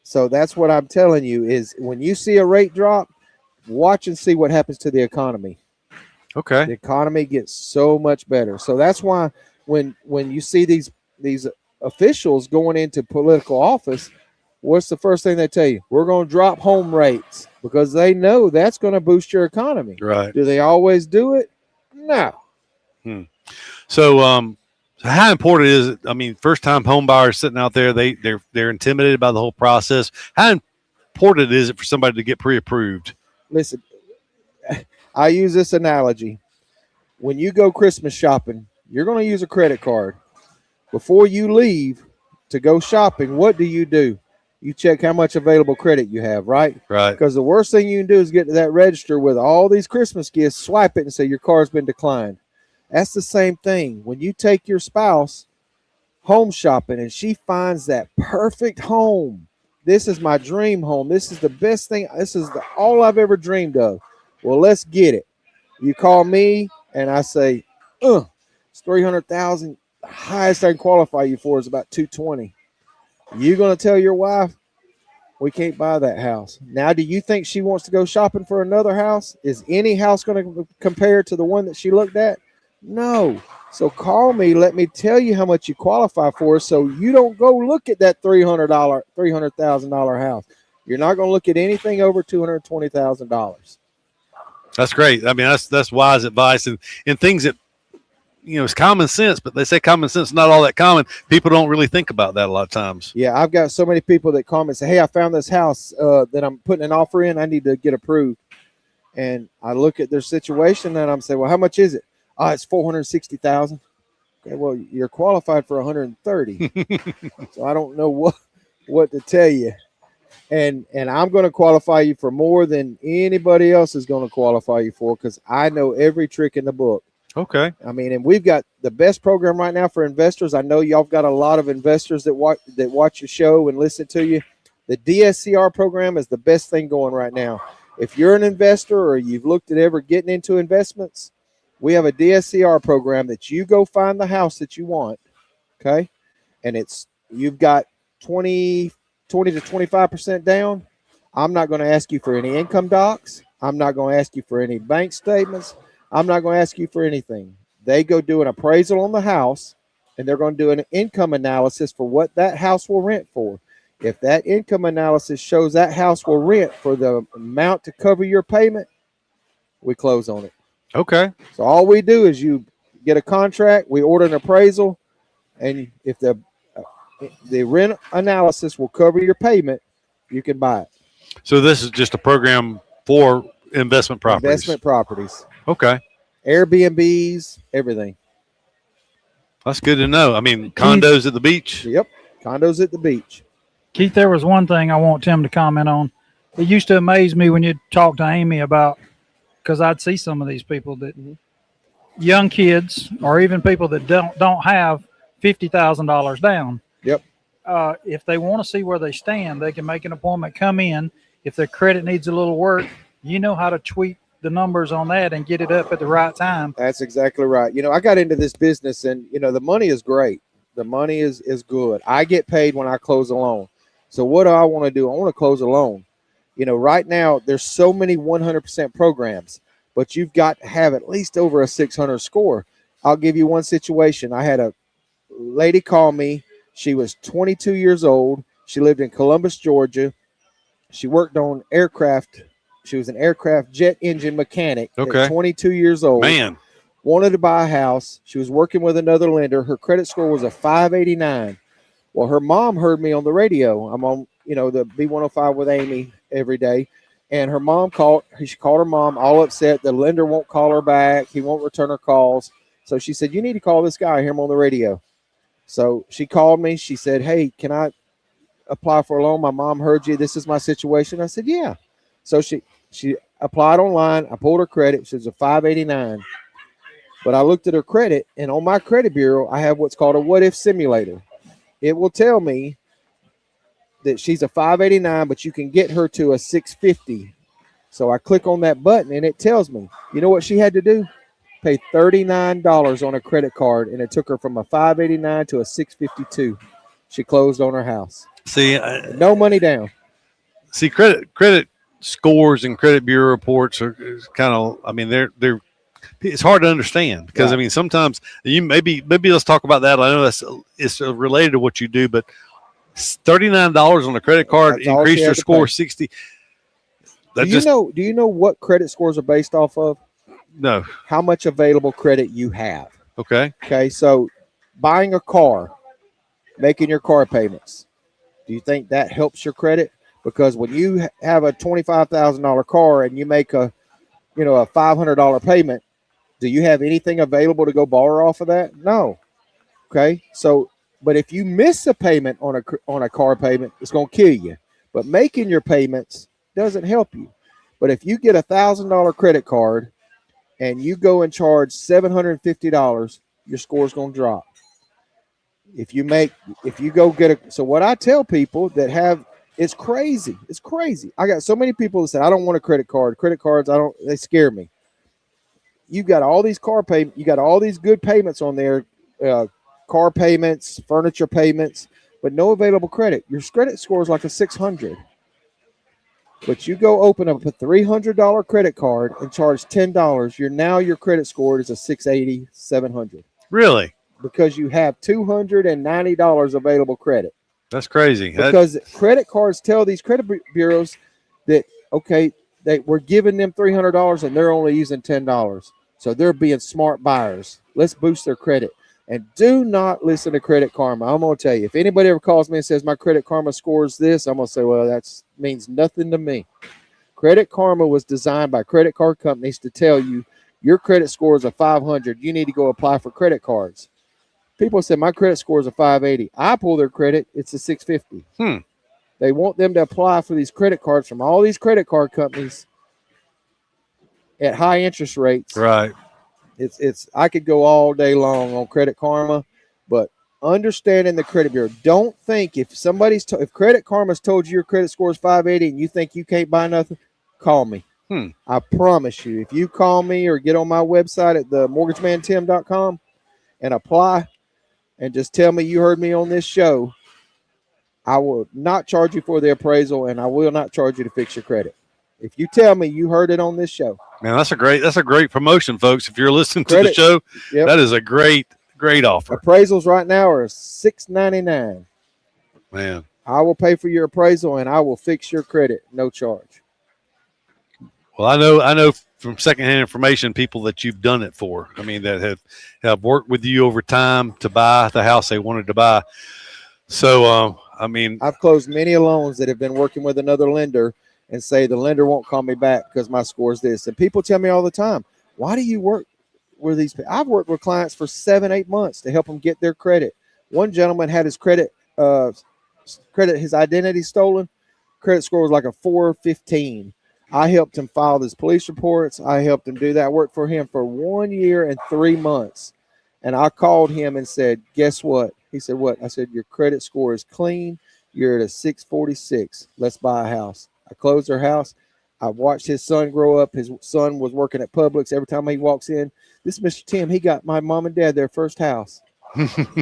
So that's what I'm telling you is when you see a rate drop, watch and see what happens to the economy. Okay. The economy gets so much better. So that's why when you see these officials going into political office, what's the first thing they tell you? We're going to drop home rates, because they know that's going to boost your economy. Right. Do they always do it? No. So how important is it? I mean, first time home buyers sitting out there, they're intimidated by the whole process. How important is it for somebody to get pre-approved? Listen, I use this analogy. When you go Christmas shopping, you're going to use a credit card. Before you leave to go shopping, what do? You check how much available credit you have, right? Right. Because the worst thing you can do is get to that register with all these Christmas gifts, swipe it, and say your car's been declined. That's the same thing. When you take your spouse home shopping and she finds that perfect home, this is my dream home. This is the best thing. This is all I've ever dreamed of. Well, let's get it. You call me and I say, it's $300,000. The highest I can qualify you for is about $220,000. You going to tell your wife, we can't buy that house? Now, do you think she wants to go shopping for another house? Is any house going to compare to the one that she looked at? No. So call me. Let me tell you how much you qualify for, so you don't go look at that $300,000 house. You're not going to look at anything over $220,000. That's great. I mean, that's wise advice, and things that it's common sense, but they say common sense is not all that common. People don't really think about that a lot of times. Yeah, I've got so many people that call me and say, hey, I found this house that I'm putting an offer in. I need to get approved. And I look at their situation and I'm saying, well, how much is it? It's $460,000. Okay, well, you're qualified for 130. So I don't know what to tell you. And I'm going to qualify you for more than anybody else is going to qualify you for, because I know every trick in the book. Okay. I mean, and we've got the best program right now for investors. I know y'all got a lot of investors that watch your show and listen to you. The DSCR program is the best thing going right now. If you're an investor or you've looked at ever getting into investments, we have a DSCR program that you go find the house that you want, okay? And you've got 20 to 25% down. I'm not going to ask you for any income docs. I'm not going to ask you for any bank statements. I'm not going to ask you for anything. They go do an appraisal on the house, and they're going to do an income analysis for what that house will rent for. If that income analysis shows that house will rent for the amount to cover your payment, we close on it. Okay. So all we do is you get a contract, we order an appraisal, and if the rent analysis will cover your payment, you can buy it. So this is just a program for investment properties. Investment properties. Okay. Airbnbs, everything. That's good to know. I mean, condos at the beach. Yep. Condos at the beach. Keith, there was one thing I want Tim to comment on. It used to amaze me when you talk to Amy about, because I'd see some of these people that young kids or even people that don't have $50,000 down. Yep. If they want to see where they stand, they can make an appointment, come in. If their credit needs a little work, you know how to tweak the numbers on that and get it up at the right time. That's exactly right. You know, I got into this business and, you know, the money is great. The money is good. I get paid when I close a loan. So what do I want to do? I want to close a loan. You know, right now there's so many 100% programs, but you've got to have at least over a 600 score. I'll give you one situation. I had a lady call me. She was 22 years old. She lived in Columbus, Georgia. She worked on aircraft. She was an aircraft jet engine mechanic. Okay. At 22 years old. Man. Wanted to buy a house. She was working with another lender. Her credit score was a 589. Well, her mom heard me on the radio. I'm on, you know, the B105 with Amy every day. And her mom called. She called her mom all upset. The lender won't call her back. He won't return her calls. So she said, you need to call this guy. I hear him on the radio. So she called me. She said, hey, can I apply for a loan? My mom heard you. This is my situation. I said, yeah. So she applied online. I pulled her credit. She was a 589. But I looked at her credit, and on my credit bureau, I have what's called a what-if simulator. It will tell me that she's a 589, but you can get her to a 650. So I click on that button, and it tells me. You know what she had to do? Pay $39 on a credit card, and it took her from a 589 to a 652. She closed on her house. See, no money down. See, credit scores and credit bureau reports are kind of. I mean, they're. It's hard to understand because Right. I mean sometimes you maybe let's talk about that. I know it's related to what you do, but $39 on a credit card That's all she increased had your to score pay. 60. Do you know what credit scores are based off of? No. How much available credit you have. Okay. Okay, so buying a car, making your car payments. Do you think that helps your credit? Because when you have a $25,000 car and you make a $500 payment, do you have anything available to go borrow off of that? No. Okay, so but if you miss a payment on a car payment, it's going to kill you. But making your payments doesn't help you. But if you get a $1,000 credit card and you go and charge $750, your score's going to drop. So what I tell people that have, it's crazy. It's crazy. I got so many people that say, I don't want a credit card. Credit cards, they scare me. You got all these car payments. You got all these good payments on there, car payments, furniture payments, but no available credit. Your credit score is like a 600. But you go open up a $300 credit card and charge $10, your credit score is a 680, 700. Really? Because you have $290 available credit. That's crazy. Because credit cards tell these credit bureaus that, okay, we're giving them $300 and they're only using $10. So they're being smart buyers. Let's boost their credit. And do not listen to Credit Karma. I'm going to tell you, if anybody ever calls me and says my Credit Karma scores this, I'm going to say, well, that means nothing to me. Credit Karma was designed by credit card companies to tell you your credit score is a 500. You need to go apply for credit cards. People say my credit score is a 580. I pull their credit, it's a 650. They want them to apply for these credit cards from all these credit card companies at high interest rates. Right. It's I could go all day long on Credit Karma, but understanding the credit bureau. Don't think if if Credit Karma's told you your credit score is 580 and you think you can't buy nothing, call me. I promise you, if you call me or get on my website at themortgagemantim.com and apply and just tell me you heard me on this show, I will not charge you for the appraisal and I will not charge you to fix your credit. If you tell me you heard it on this show. Man, that's a great promotion, folks. If you're listening to the show, that is a great offer. Appraisals right now are $6.99. Man, I will pay for your appraisal and I will fix your credit, no charge. well, I know from secondhand information people that you've done it for. I mean, that have worked with you over time to buy the house they wanted to buy. So, I mean, I've closed many loans that have been working with another lender and say the lender won't call me back because my score is this. And people tell me all the time, why do you work with these people? I've worked with clients for 7-8 months to help them get their credit. One gentleman had his his identity stolen. Credit score was like a 415. I helped him file his police reports. I helped him do that. I worked for him for 1 year and 3 months. And I called him and said, guess what? He said, what? I said, your credit score is clean. You're at a 646. Let's buy a house. I closed their house. I watched his son grow up. His son was working at Publix. Every time he walks in, this Mr. Tim, he got my mom and dad their first house.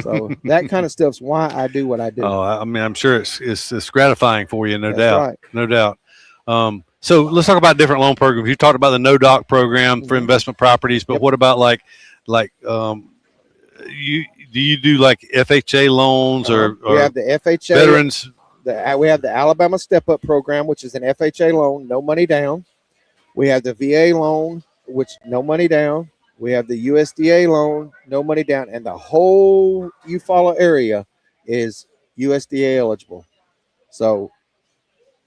So that kind of stuff's why I do what I do. Oh, I mean, I'm sure it's gratifying for you, no That's doubt, right. no doubt. So let's talk about different loan programs. You talked about the No Doc program for investment properties, but what about like you do like FHA loans or we have the FHA veterans? We have the Alabama Step Up program, which is an FHA loan, no money down. We have the VA loan, which no money down. We have the USDA loan, no money down, and the whole Eufaula area is USDA eligible. So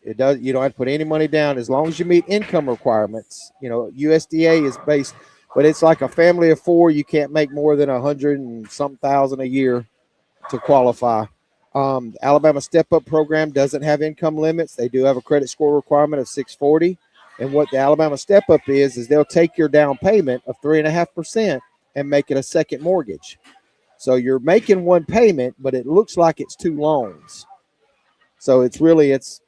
you don't have to put any money down as long as you meet income requirements. You know, USDA is based, but it's like a family of 4. You can't make more than 100 and some thousand a year to qualify. The Alabama Step Up program doesn't have income limits. They do have a credit score requirement of 640. And what the Alabama Step Up is they'll take your down payment of 3.5% and make it a second mortgage. So you're making one payment, but it looks like it's 2 loans. So it's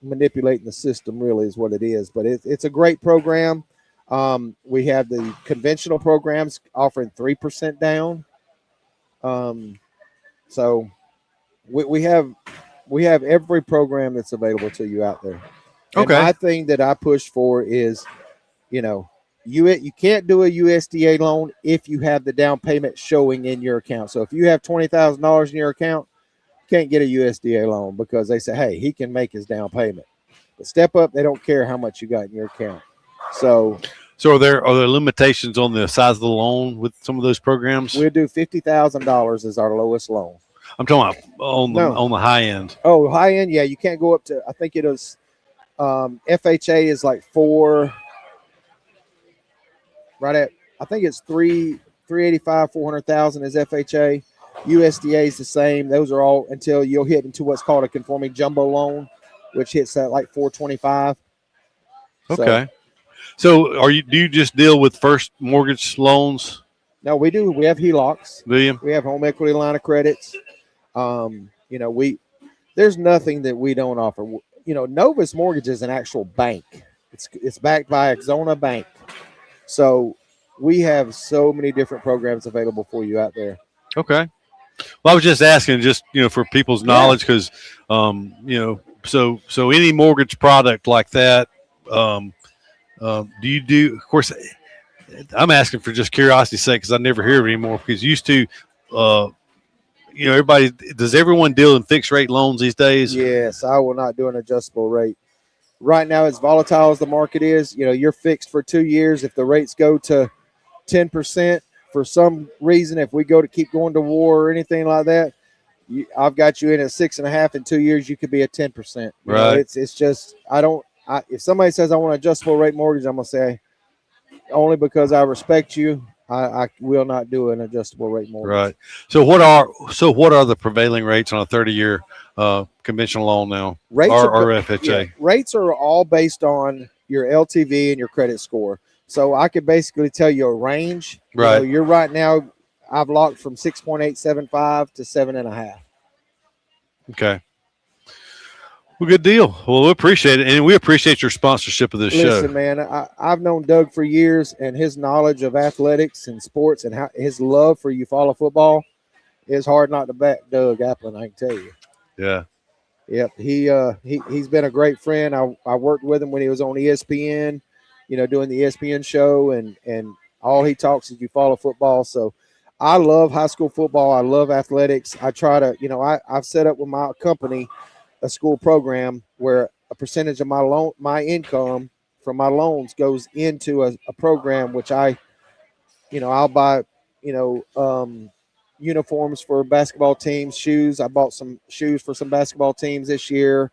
manipulating the system, really, is what it is. But it's a great program. We have the conventional programs offering 3% down. So we have every program that's available to you out there. And my thing that I push for is, you can't do a USDA loan if you have the down payment showing in your account. So if you have $20,000 in your account, you can't get a USDA loan because they say, hey, he can make his down payment. But Step Up, they don't care how much you got in your account. So are there limitations on the size of the loan with some of those programs? We'll do $50,000 as our lowest loan. I'm talking about on the high end. Oh, high end, yeah. You can't go up to, I think it is, FHA is like 4, right at, I think it's 385, 400,000 is FHA. USDA is the same. Those are all until you'll hit into what's called a conforming jumbo loan, which hits at like 425. Okay. So do you just deal with first mortgage loans? No, we do. We have HELOCs. Do you? We have home equity line of credits. There's nothing that we don't offer. Novus Mortgage is an actual bank. It's backed by Exona Bank. So we have so many different programs available for you out there. Okay. Well, I was just asking for people's knowledge because, so any mortgage product like that, do you do, of course, I'm asking for just curiosity's sake because I never hear of it anymore because used to, does everyone deal in fixed rate loans these days? Yes, I will not do an adjustable rate. Right now, as volatile as the market is, you're fixed for 2 years. If the rates go to 10%, for some reason, if we keep going to war or anything like that, I've got you in at 6.5 in 2 years. You could be at 10%. Right. It's just if somebody says I want an adjustable rate mortgage, I'm gonna say only because I respect you I will not do an adjustable rate mortgage. Right. So what are the prevailing rates on a 30-year conventional loan now? Rates or are, FHA? yeah, rates are all based on your LTV and your credit score. So I could basically tell you a range. Right. You're right now. I've locked from 6.875 to 7.5. Okay. Well, good deal. Well, we appreciate it, and we appreciate your sponsorship of this show. Listen, man, I've known Doug for years, and his knowledge of athletics and sports and his love for Eufaula football is hard not to back Doug Applin, I can tell you. Yeah. Yep. He's been a great friend. I worked with him when he was on ESPN, doing the ESPN show, and all he talks is Eufaula football. So I love high school football. I love athletics. I try to, I've set up with my company a school program where a percentage of my income from my loans goes into a program, which I'll buy, uniforms for basketball teams, shoes. I bought some shoes for some basketball teams this year.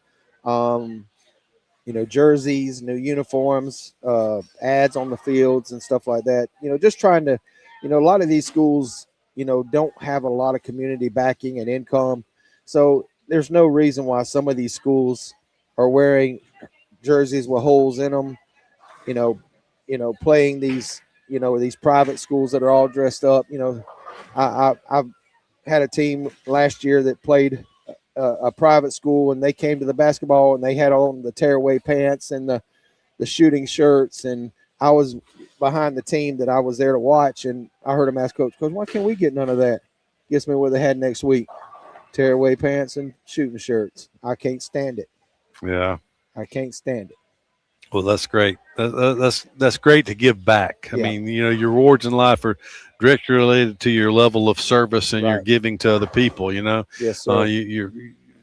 Jerseys, new uniforms, ads on the fields and stuff like that. Just trying to, a lot of these schools, don't have a lot of community backing and income. So there's no reason why some of these schools are wearing jerseys with holes in them, playing these, these private schools that are all dressed up. I've had a team last year that played a private school, and they came to the basketball and they had on the tearaway pants and the shooting shirts. And I was behind the team that I was there to watch, and I heard him ask Coach, why can't we get none of that? Guess me what they had next week. Tearaway pants and shooting shirts. I can't stand it. Yeah. I can't stand it. Well, that's great. That's great to give back. I Yeah. mean, your rewards in life are directly related to your level of service and your giving to other people. Yes, sir.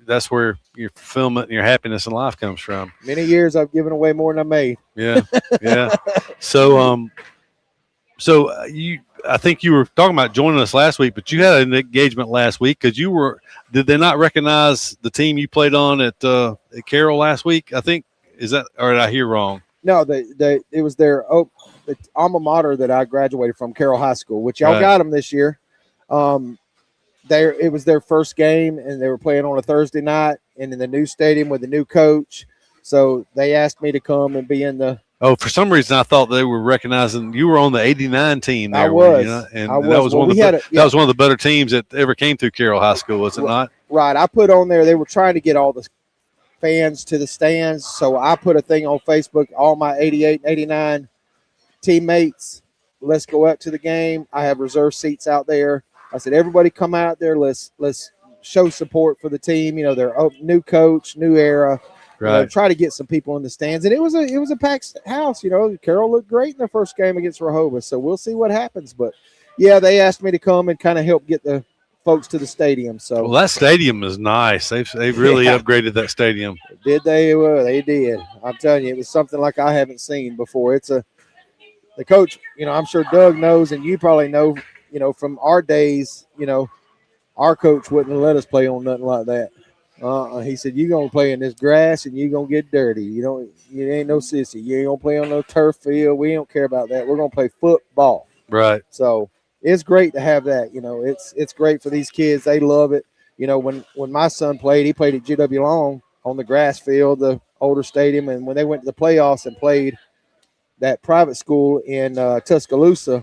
That's where your fulfillment and your happiness in life comes from. Many years I've given away more than I made. Yeah, yeah. So I think you were talking about joining us last week, but you had an engagement last week because did they not recognize the team you played on at Carroll last week? I think, or did I hear wrong? No, it was their the alma mater that I graduated from, Carroll High School, which y'all got them this year. It was their first game, and they were playing on a Thursday night and in the new stadium with the new coach. So they asked me to come and be in the. Oh, for some reason I thought they were recognizing you were on the '89 team. There, I was, and I was. that was Well, that was one of the better teams that ever came through Carroll High School, was it not? Right. I put on there. They were trying to get all the fans to the stands, so I put a thing on Facebook. All my 88 and 89 teammates, let's go out to the game. I have reserved seats out there. I said, everybody come out there. Let's show support for the team. Their new coach, new era. Right. Try to get some people in the stands, and it was a packed house. Carroll looked great in their first game against Rehoboth, so we'll see what happens. But yeah, they asked me to come and kind of help get the folks to the stadium. So well, that stadium is nice. They've really upgraded that stadium. Did they? Well, they did. I'm telling you, it was something like I haven't seen before. The coach. I'm sure Doug knows, and you probably know. From our days, our coach wouldn't have let us play on nothing like that. He said, you're going to play in this grass and you're going to get dirty. You ain't no sissy. You ain't going to play on no turf field. We don't care about that. We're going to play football. Right. So it's great to have that. It's great for these kids. They love it. When my son played, he played at GW Long on the grass field, the older stadium. And when they went to the playoffs and played that private school in Tuscaloosa,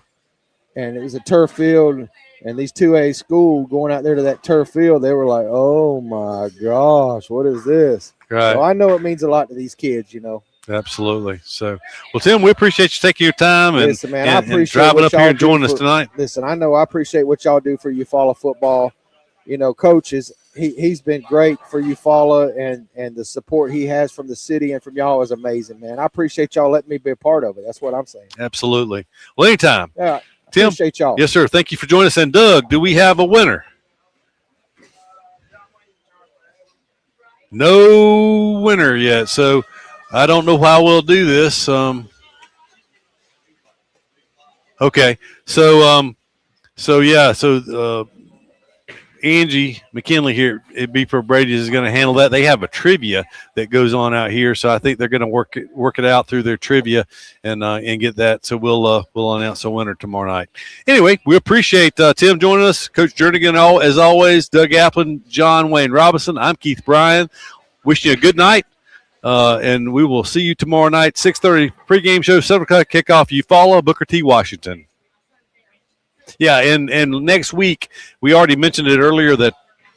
and it was a turf field, and these 2A school going out there to that turf field, they were like, oh, my gosh, what is this? Right. So I know it means a lot to these kids, Absolutely. So, well, Tim, we appreciate you taking your time and, listen, man, I and appreciate driving what up here y'all and joining do us tonight. Listen, I know I appreciate what y'all do for Eufaula football. Coaches, he's been great for Eufaula, and the support he has from the city and from y'all is amazing, man. I appreciate y'all letting me be a part of it. That's what I'm saying. Absolutely. Well, anytime. Yeah. Tim, appreciate y'all. Yes, sir. Thank you for joining us. And Doug, do we have a winner? No winner yet. So I don't know how we'll do this. Okay. So Angie McKinley here at B Pro Brady's is going to handle that. They have a trivia that goes on out here, so I think they're going to work it out through their trivia and get that. So we'll announce a winner tomorrow night. Anyway, we appreciate Tim joining us, Coach Jernigan, as always, Doug Applin, John Wayne Robinson. I'm Keith Bryan. Wishing you a good night, and we will see you tomorrow night, 6:30 pregame show, 7 o'clock kickoff. Eufaula, Booker T. Washington. Yeah, and next week, we already mentioned it earlier that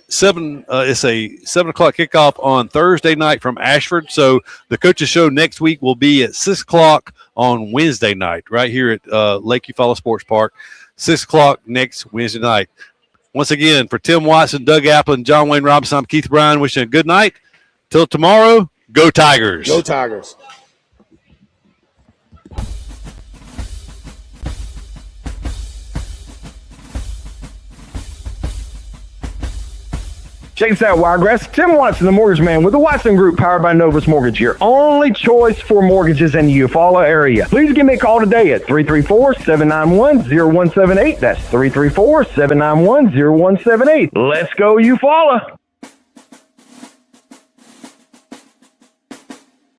it's a 7 o'clock kickoff on Thursday night from Ashford. So the coaches show next week will be at 6 o'clock on Wednesday night, right here at Lake Eufaula Sports Park, 6 o'clock next Wednesday night. Once again, for Tim Watson, Doug Applin, John Wayne Robinson, I'm Keith Bryan, wishing a good night. Till tomorrow, go Tigers. Go Tigers. Check this out, Wiregrass. Tim Watson, the Mortgage Man with the Watson Group, powered by Novus Mortgage, your only choice for mortgages in the Eufaula area. Please give me a call today at 334-791-0178. That's 334-791-0178. Let's go, Eufaula.